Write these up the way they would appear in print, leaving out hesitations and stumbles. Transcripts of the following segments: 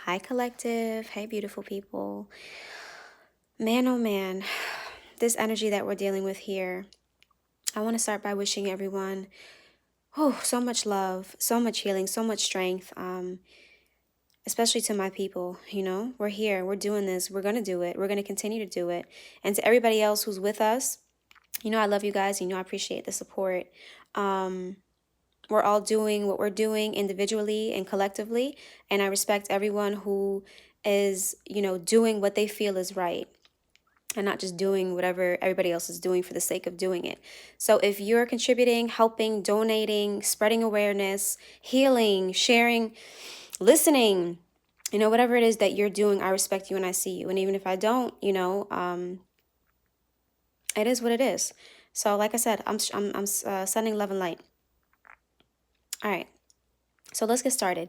Hi, collective. Hey, beautiful people. Man, oh man, this energy that we're dealing with here. I want to start by wishing everyone so much love, so much healing, so much strength, especially to my people. We're here, we're doing this, we're going to do it, we're going to continue to do it. And to everybody else who's with us, I love you guys. I appreciate the support. We're all doing what we're doing individually and collectively. And I respect everyone who is, doing what they feel is right and not just doing whatever everybody else is doing for the sake of doing it. So if you're contributing, helping, donating, spreading awareness, healing, sharing, listening, whatever it is that you're doing, I respect you and I see you. And even if I don't, it is what it is. So like I said, I'm sending love and light. All right. So let's get started,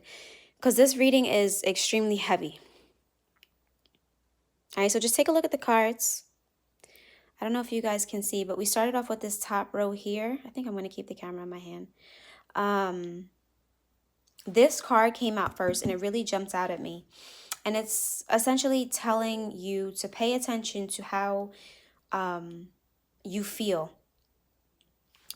because this reading is extremely heavy. All right, so just take a look at the cards. I don't know if you guys can see, but we started off with this top row here. I think I'm going to keep the camera in my hand. This card came out first, and it really jumped out at me. And it's essentially telling you to pay attention to how you feel.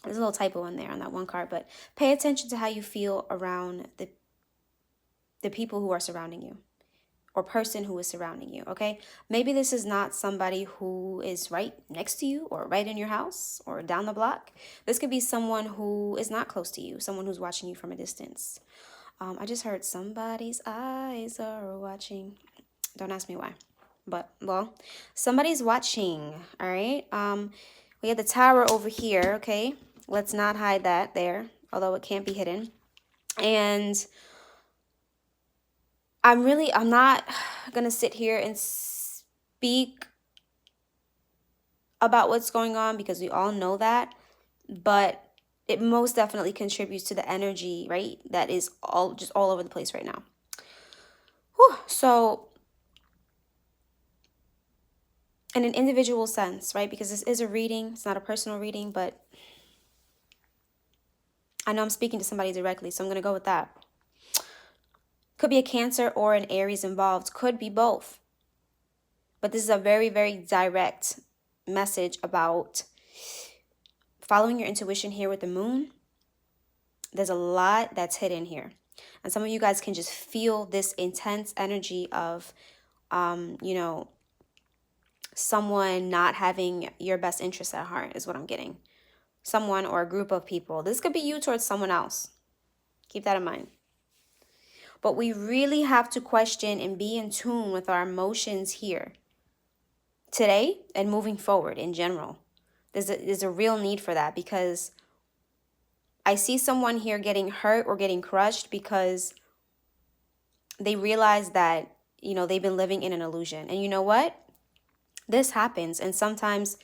There's a little typo in there on that one card, but pay attention to how you feel around the people who are surrounding you, or person who is surrounding you, okay? Maybe this is not somebody who is right next to you or right in your house or down the block. This could be someone who is not close to you, someone who's watching you from a distance. I just heard somebody's eyes are watching. Don't ask me why, but, well, somebody's watching, all right? We have the tower over here, okay? Let's not hide that there, although it can't be hidden. And I'm not going to sit here and speak about what's going on, because we all know that, but it most definitely contributes to the energy, right? That is all over the place right now. Whew. So in an individual sense, right? Because this is a reading, it's not a personal reading, but I know I'm speaking to somebody directly, so I'm going to go with that. Could be a Cancer or an Aries involved, could be both. But this is a very, very direct message about following your intuition here with the moon. There's a lot that's hidden here. And some of you guys can just feel this intense energy of, someone not having your best interests at heart is what I'm getting. Someone or a group of people. This could be you towards someone else. Keep that in mind. But we really have to question and be in tune with our emotions here today and moving forward in general. There's a real need for that, because I see someone here getting hurt or getting crushed because they realize that, they've been living in an illusion. And you know what? This happens. And sometimes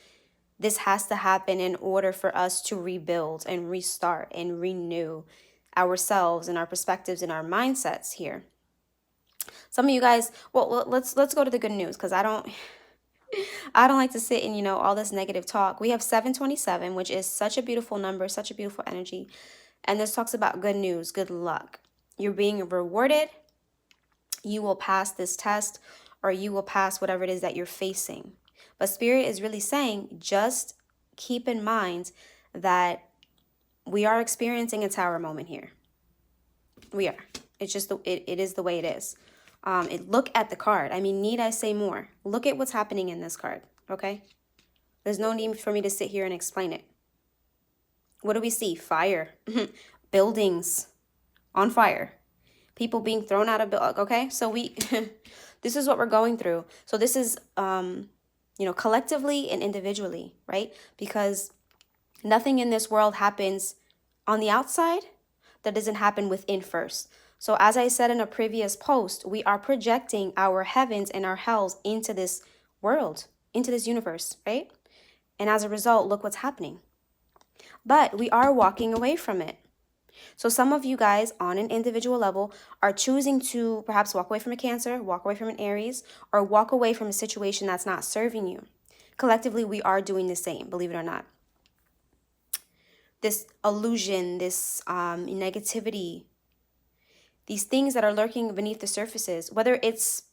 this has to happen in order for us to rebuild and restart and renew ourselves and our perspectives and our mindsets here. Some of you guys, well, let's go to the good news, because I don't like to sit in, all this negative talk. We have 727, which is such a beautiful number, such a beautiful energy. And this talks about good news, good luck. You're being rewarded. You will pass this test, or you will pass whatever it is that you're facing. But Spirit is really saying, just keep in mind that we are experiencing a tower moment here. We are. It's just, it is the way it is. Look at the card. I mean, need I say more? Look at what's happening in this card, okay? There's no need for me to sit here and explain it. What do we see? Fire. Buildings on fire. People being thrown out of buildings, okay? So this is what we're going through. So this is, collectively and individually, right? Because nothing in this world happens on the outside that doesn't happen within first. So as I said in a previous post, we are projecting our heavens and our hells into this world, into this universe, right? And as a result, look what's happening. But we are walking away from it. So some of you guys on an individual level are choosing to perhaps walk away from a Cancer, walk away from an Aries, or walk away from a situation that's not serving you. Collectively, we are doing the same, believe it or not. This illusion, this negativity, these things that are lurking beneath the surfaces, whether it's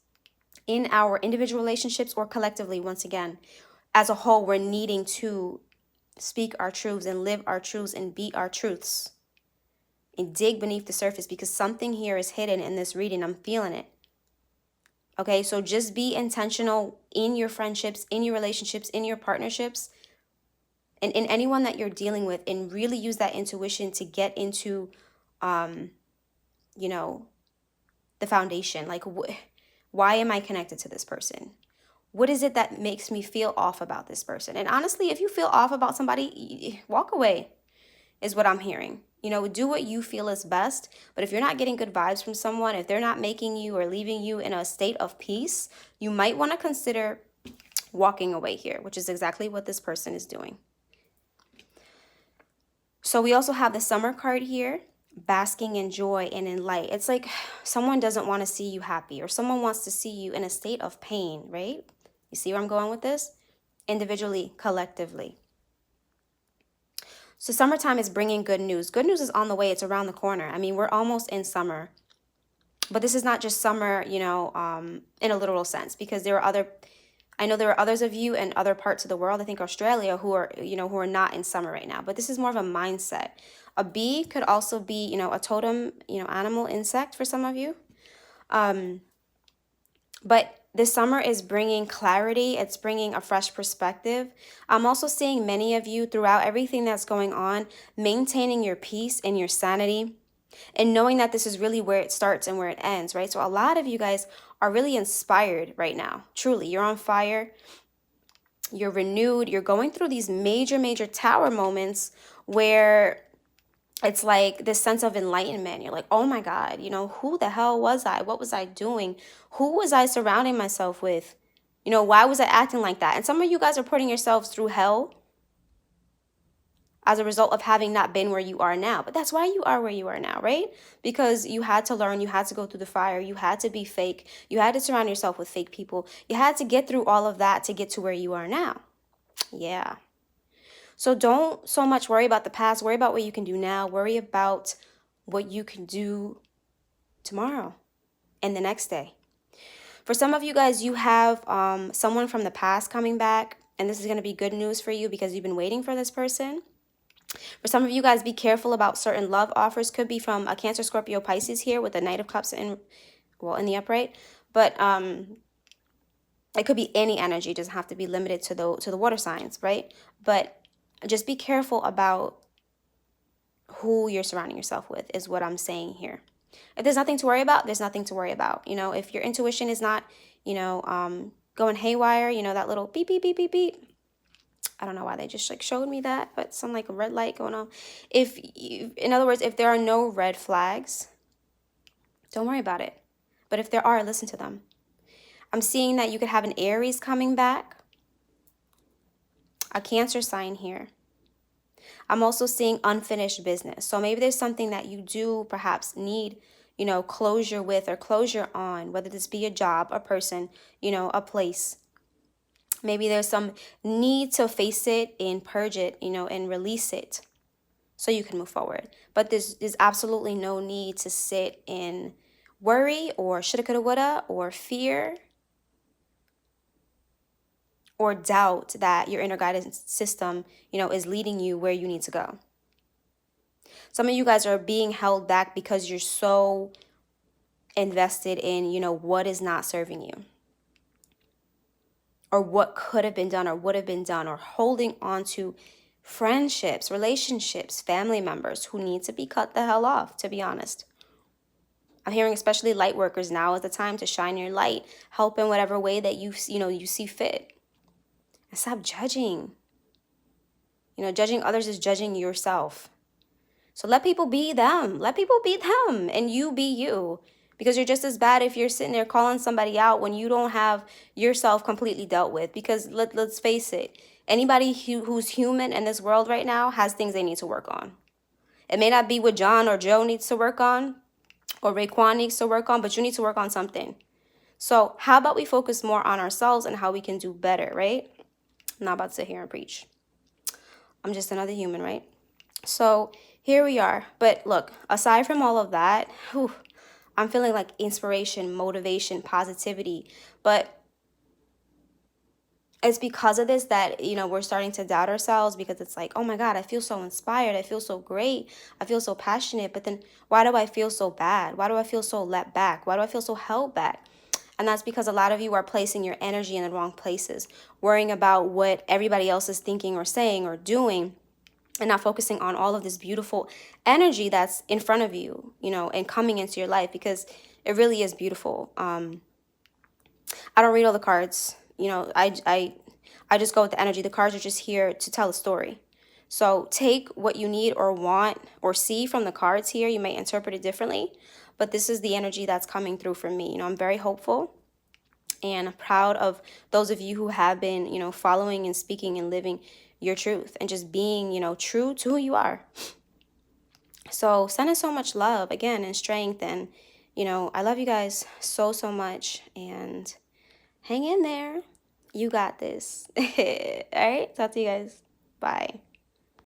in our individual relationships or collectively, once again, as a whole, we're needing to speak our truths and live our truths and be our truths and dig beneath the surface, because something here is hidden in this reading. I'm feeling it. Okay, so just be intentional in your friendships, in your relationships, in your partnerships, and in anyone that you're dealing with, and really use that intuition to get into, you know, the foundation. Like, why am I connected to this person? What is it that makes me feel off about this person? And honestly, if you feel off about somebody, walk away, is what I'm hearing. You know, do what you feel is best. But if you're not getting good vibes from someone, if they're not making you or leaving you in a state of peace, you might want to consider walking away here, which is exactly what this person is doing. So we also have the summer card here, basking in joy and in light. It's like someone doesn't want to see you happy, or someone wants to see you in a state of pain, right? You see where I'm going with this? Individually, collectively. So summertime is bringing good news. Good news is on the way. It's around the corner. I mean, we're almost in summer. But this is not just summer, you know, in a literal sense, because I know there are others of you in other parts of the world, I think Australia, who are, you know, who are not in summer right now. But this is more of a mindset. A bee could also be, you know, a totem, you know, animal, insect for some of you. But this summer is bringing clarity. It's bringing a fresh perspective. I'm also seeing many of you throughout everything that's going on, maintaining your peace and your sanity, and knowing that this is really where it starts and where it ends, right? So a lot of you guys are really inspired right now. Truly, you're on fire. You're renewed. You're going through these major, major tower moments where it's like this sense of enlightenment. You're like, oh my God, you know, who the hell was I? What was I doing? Who was I surrounding myself with? You know, why was I acting like that? And some of you guys are putting yourselves through hell as a result of having not been where you are now. But that's why you are where you are now, right? Because you had to learn, you had to go through the fire, you had to be fake, you had to surround yourself with fake people. You had to get through all of that to get to where you are now. Yeah. So don't so much worry about the past. Worry about what you can do now. Worry about what you can do tomorrow and the next day. For some of you guys, you have someone from the past coming back, and this is going to be good news for you because you've been waiting for this person. For some of you guys, be careful about certain love offers. Could be from a Cancer, Scorpio, Pisces here with the Knight of Cups in the upright. But it could be any energy. It doesn't have to be limited to the water signs, right? But just be careful about who you're surrounding yourself with is what I'm saying here. If there's nothing to worry about, there's nothing to worry about. You know, if your intuition is not, you know, going haywire, you know, that little beep, beep, beep, beep, beep. I don't know why they just like showed me that, but some like a red light going on. In other words, if there are no red flags, don't worry about it. But if there are, listen to them. I'm seeing that you could have an Aries coming back, a Cancer sign here. I'm also seeing unfinished business. So maybe there's something that you do perhaps need, you know, closure with or closure on, whether this be a job, a person, you know, a place. Maybe there's some need to face it and purge it, you know, and release it so you can move forward. But there's absolutely no need to sit in worry or shoulda, coulda, woulda, or fear or doubt that your inner guidance system, you know, is leading you where you need to go. Some of you guys are being held back because you're so invested in, you know, what is not serving you, or what could have been done or would have been done, or holding on to friendships, relationships, family members who need to be cut the hell off, to be honest. I'm hearing especially light workers, now is the time to shine your light, help in whatever way that you see fit. And stop judging. You know, judging others is judging yourself. So let people be them. Let people be them and you be you. Because you're just as bad if you're sitting there calling somebody out when you don't have yourself completely dealt with. Because let's face it, anybody who's human in this world right now has things they need to work on. It may not be what John or Joe needs to work on, or Raekwon needs to work on, but you need to work on something. So how about we focus more on ourselves and how we can do better, right? I'm not about to sit here and preach. I'm just another human, right? So here we are. But look, aside from all of that, I'm feeling like inspiration, motivation, positivity. But it's because of this that, we're starting to doubt ourselves, because it's like, oh my God, I feel so inspired. I feel so great. I feel so passionate. But then why do I feel so bad? Why do I feel so let back? Why do I feel so held back? And that's because a lot of you are placing your energy in the wrong places, worrying about what everybody else is thinking or saying or doing, and not focusing on all of this beautiful energy that's in front of you, and coming into your life, because it really is beautiful. I don't read all the cards. I just go with the energy. The cards are just here to tell a story. So take what you need or want or see from the cards here. You may interpret it differently, but this is the energy that's coming through for me. I'm very hopeful and proud of those of you who have been, following and speaking and living your truth and just being, true to who you are. So sending so much love again and strength, and I love you guys so, so much, and hang in there. You got this. All right, talk to you guys. Bye.